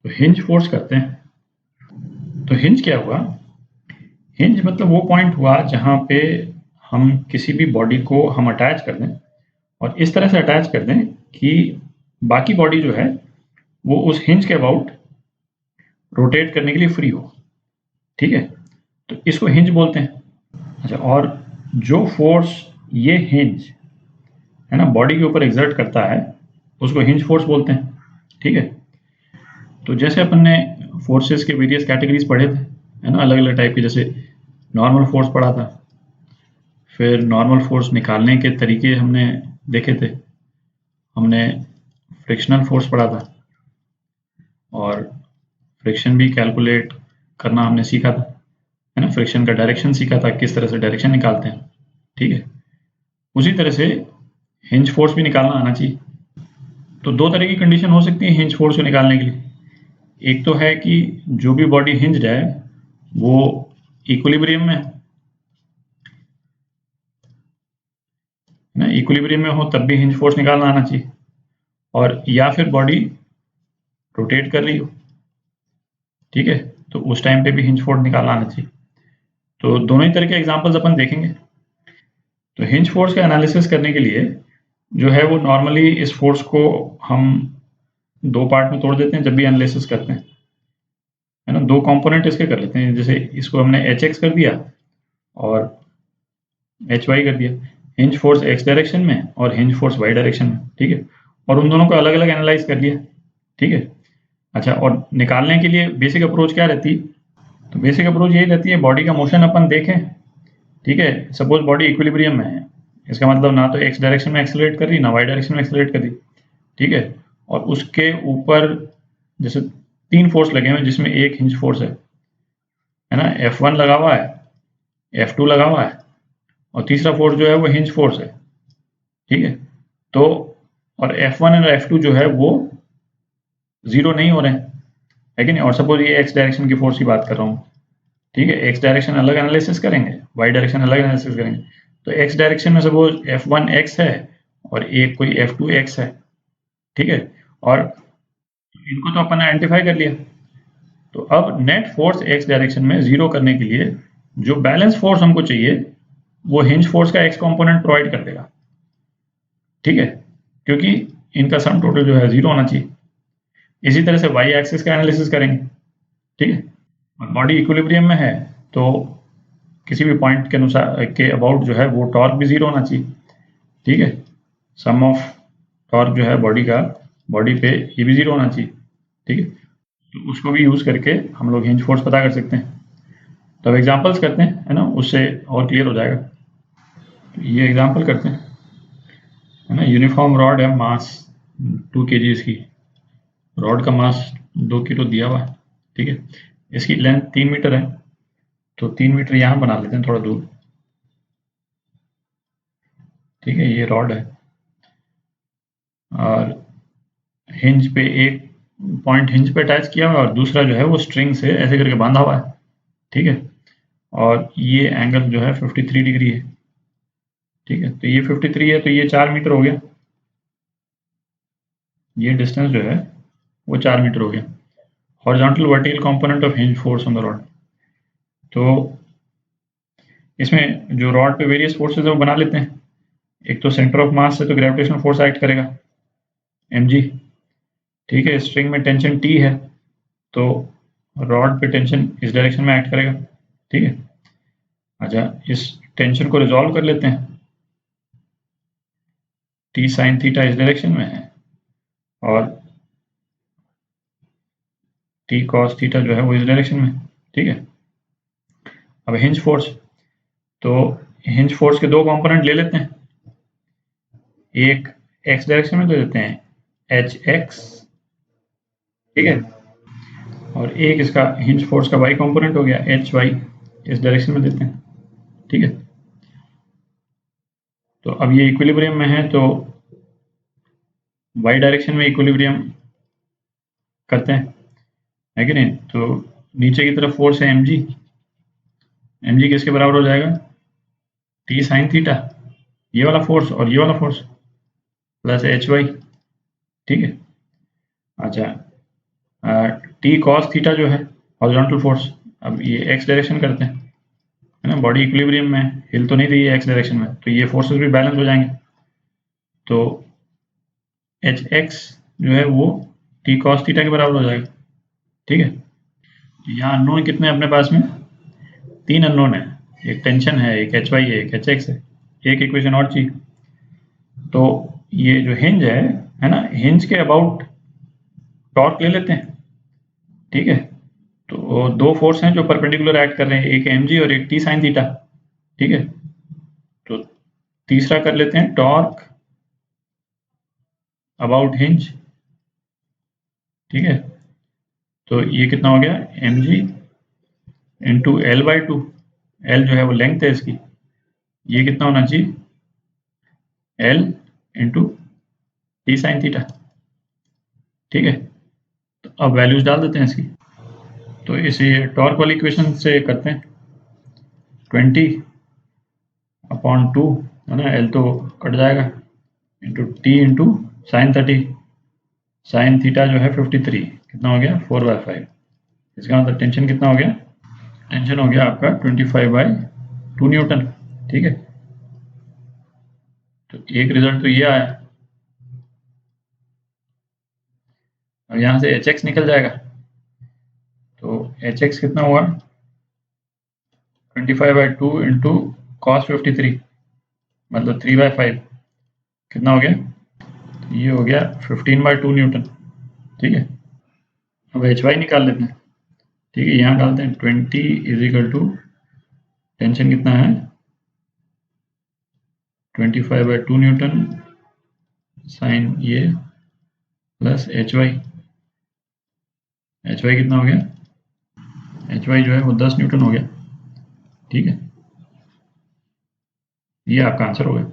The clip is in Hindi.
तो हिंज फोर्स करते हैं। तो हिंज क्या हुआ? हिंज मतलब वो पॉइंट हुआ जहाँ पे हम किसी भी बॉडी को हम अटैच कर दें, और इस तरह से अटैच कर दें कि बाकी बॉडी जो है वो उस हिंज के अबाउट रोटेट करने के लिए फ्री हो। ठीक है, तो इसको हिंज बोलते हैं। अच्छा, और जो फोर्स ये हिंज है ना बॉडी के ऊपर एग्जर्ट करता है उसको हिंज फोर्स बोलते हैं। ठीक है, तो जैसे अपन ने फोर्सेस के वेरियस कैटेगरीज पढ़े थे, है ना, अलग अलग टाइप के, जैसे नॉर्मल फोर्स पढ़ा था, फिर नॉर्मल फोर्स निकालने के तरीके हमने देखे थे, हमने फ्रिक्शनल फोर्स पढ़ा था, और फ्रिक्शन भी कैलकुलेट करना हमने सीखा था, है ना, फ्रिक्शन का डायरेक्शन सीखा था, किस तरह से डायरेक्शन निकालते हैं। ठीक है, उसी तरह से हिंज फोर्स भी निकालना आना चाहिए। तो दो तरह की कंडीशन हो सकती है हिंज फोर्स को निकालने के लिए। एक तो है कि जो भी बॉडी हिंज्ड है वो इक्विलिब्रियम में है ना, इक्विलिब्रियम में हो तब भी हिंज फोर्स निकालना आना चाहिए, और या फिर बॉडी रोटेट कर रही हो, ठीक है, तो उस टाइम पे भी हिंज फोर्स निकालना आना चाहिए। तो दोनों ही तरह के एग्जांपल्स अपन देखेंगे। तो हिंज फोर्स का एनालिसिस करने के लिए जो है वो नॉर्मली इस फोर्स को हम दो पार्ट में तोड़ देते हैं जब भी एनालिसिस करते हैं, है ना। दो कंपोनेंट इसके कर लेते हैं, जैसे इसको हमने एच एक्स कर दिया और एच वाई कर दिया, हिंज फोर्स एक्स डायरेक्शन में और हिंज फोर्स वाई डायरेक्शन में। ठीक है, और उन दोनों को अलग अलग एनालाइज कर लिया। ठीक है, अच्छा, और निकालने के लिए बेसिक अप्रोच क्या रहती है? तो बेसिक अप्रोच यही रहती है, बॉडी का मोशन अपन देखें। ठीक है, सपोज बॉडी इक्विलिब्रियम में है, इसका मतलब ना तो एक्स डायरेक्शन में एक्सेलरेट कर रही ना वाई डायरेक्शन में एक्सेलरेट कर रही। ठीक है, और उसके ऊपर जैसे तीन फोर्स लगे हुए हैं जिसमें एक हिंज फोर्स है ना, F1 लगा हुआ है, F2 लगा हुआ है, और तीसरा फोर्स जो है वो हिंज फोर्स है। ठीक है, तो और F1 और F2 जो है वो जीरो नहीं हो रहे हैं, है कि नहीं। और सपोज ये एक्स डायरेक्शन की फोर्स की बात कर रहा हूँ, ठीक है, एक्स डायरेक्शन अलग एनालिसिस करेंगे, वाई डायरेक्शन अलग एनालिसिस करेंगे। तो एक्स डायरेक्शन में सपोज F1 एक्स है और एक कोई F2 एक्स है। ठीक है, और इनको तो अपन ने आइडेंटिफाई कर लिया। तो अब नेट फोर्स एक्स डायरेक्शन में जीरो करने के लिए जो बैलेंस फोर्स हमको चाहिए वो हिंज फोर्स का एक्स कंपोनेंट प्रोवाइड कर देगा। ठीक है, क्योंकि इनका सम टोटल जो है जीरो होना चाहिए। इसी तरह से वाई एक्सिस का एनालिसिस करेंगे। ठीक है, और बॉडी इक्विलिब्रियम में है तो किसी भी पॉइंट के अनुसार के अबाउट जो है वो टॉर्क भी जीरो होना चाहिए। ठीक है, सम ऑफ टॉर्क जो है बॉडी का बॉडी पे ये भी जीरो होना चाहिए। ठीक है, तो उसको भी यूज करके हम लोग हिंज फोर्स पता कर सकते हैं। तो अब एग्जांपल्स करते हैं, है ना, उससे और क्लियर हो जाएगा। तो ये एग्जांपल करते हैं, है ना। यूनिफॉर्म रॉड है, मास 2 kg इसकी, रॉड का मास 2 किलो दिया हुआ है। ठीक है, इसकी लेंथ 3 मीटर है, तो 3 मीटर यहाँ बना लेते हैं थोड़ा दूर। ठीक है, ये रॉड है, और हिंज पे एक पॉइंट हिंज पे अटैच किया हुआ है और दूसरा जो है वो स्ट्रिंग से ऐसे करके बांधा हुआ है। ठीक है, और ये एंगल जो है 53 डिग्री है। ठीक है, तो ये 53 है तो ये 4 मीटर हो गया, ये डिस्टेंस जो है वो 4 मीटर हो गया। Horizontal vertical component of hinge force on the rod. तो इसमें जो रॉड पे वेरियस फोर्सेज है वो बना लेते हैं। एक तो सेंटर ऑफ मास है तो ग्रेविटेशनल फोर्स एक्ट करेगा, mg। ठीक है, स्ट्रिंग में टेंशन T है तो रॉड पे टेंशन इस डायरेक्शन में एक्ट करेगा। ठीक है, अच्छा, इस टेंशन को रिजॉल्व कर लेते हैं। T साइन थीटा इस डायरेक्शन में है और T कॉस थीटा जो है वो इस डायरेक्शन में। ठीक है, अब हिंज फोर्स, तो हिंज फोर्स के दो कंपोनेंट ले लेते हैं, एक एक्स डायरेक्शन में ले लेते हैं एच एक्स। ठीक है, और एक इसका हिंज फोर्स का वाई कंपोनेंट हो गया एच वाई, इस डायरेक्शन में देते हैं। ठीक है, तो अब ये इक्विलिब्रियम में है तो वाई डायरेक्शन में इक्विलिब्रियम करते हैं, है कि नहीं। तो नीचे की तरफ फोर्स है mg, mg किसके बराबर हो जाएगा, T साइन थीटा, ये वाला फोर्स और ये वाला फोर्स, प्लस एच वाई। ठीक है, अच्छा, टी कॉस थीटा जो है हॉरिजॉन्टल फोर्स, अब ये एक्स डायरेक्शन करते हैं, है ना, बॉडी इक्विलिब्रियम में है, हिल तो नहीं रही है एक्स डायरेक्शन में, तो ये फोर्सेस भी बैलेंस हो जाएंगे। तो एच एक्स जो है वो टी कॉस थीटा के बराबर हो जाएगा। ठीक है, यहाँ अननोन कितने हैं अपने पास में? 3 अननोन है, एक टेंशन है, एक एच वाई है, एक एच एक्स है, एक इक्वेशन और चाहिए। तो ये जो हिंज है ना, हिंज के अबाउट टॉर्क ले लेते हैं। ठीक है, तो दो फोर्स हैं जो परपेंडिकुलर एक्ट कर रहे हैं, एक एम जी और एक टी साइन थीटा। ठीक है, तो तीसरा कर लेते हैं टॉर्क अबाउट हिंज। ठीक है, तो ये कितना हो गया, m g into l by two, l जो है वो लेंथ है इसकी, ये कितना होना चाहिए, L into T sine theta. ठीक है, तो अब वैल्यूज डाल देते हैं इसकी। तो इसे टॉर्क वाली इक्वेशन से करते हैं, 20/2 है ना, एल तो कट जाएगा, into T into sine 30, sine theta जो है 53, कितना हो गया 4/5। इसका मतलब टेंशन कितना हो गया, टेंशन हो गया आपका 25/2 न्यूटन। ठीक है, तो एक रिजल्ट तो ये आया। अब यहाँ से एच एक्स निकल जाएगा, तो एच एक्स कितना हुआ, 25/2 इंटू कॉस 53, मतलब 3/5, कितना हो गया, तो ये हो गया 15/2 न्यूटन। ठीक है, अब एच वाई निकाल लेते हैं। ठीक है, यहाँ डालते हैं 20 इज इक्वल टू टेंशन कितना है 25/2 न्यूटन साइन ये plus h y, h y कितना हो गया, एच वाई जो है वो 10 न्यूटन हो गया। ठीक है, ये आपका आंसर हो गया।